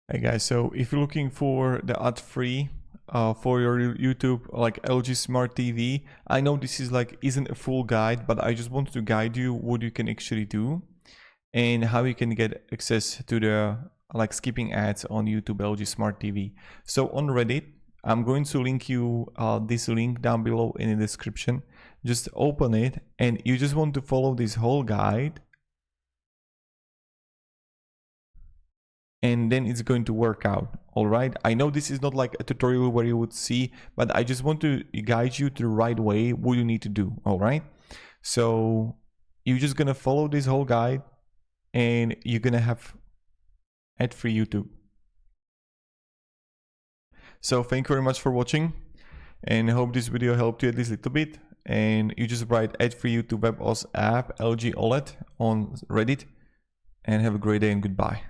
Hey guys, so if you're looking for the ad-free for your YouTube, like LG Smart TV, I know this is isn't a full guide, but I just wanted to guide you what you can actually do and how you can get access to the skipping ads on YouTube LG Smart TV. So on Reddit, I'm going to link you this link down below in the description. Just open it and you just want to follow this whole guide. And then it's going to work out. All right, I know this is not like a tutorial where you would see, but I just want to guide you to the right way what you need to do. All right, so you're just gonna follow this whole guide and you're gonna have ad-free YouTube. So thank you very much for watching and I hope this video helped you at least a little bit. And you just write ad-free YouTube WebOS app LG OLED on Reddit and have a great day and goodbye.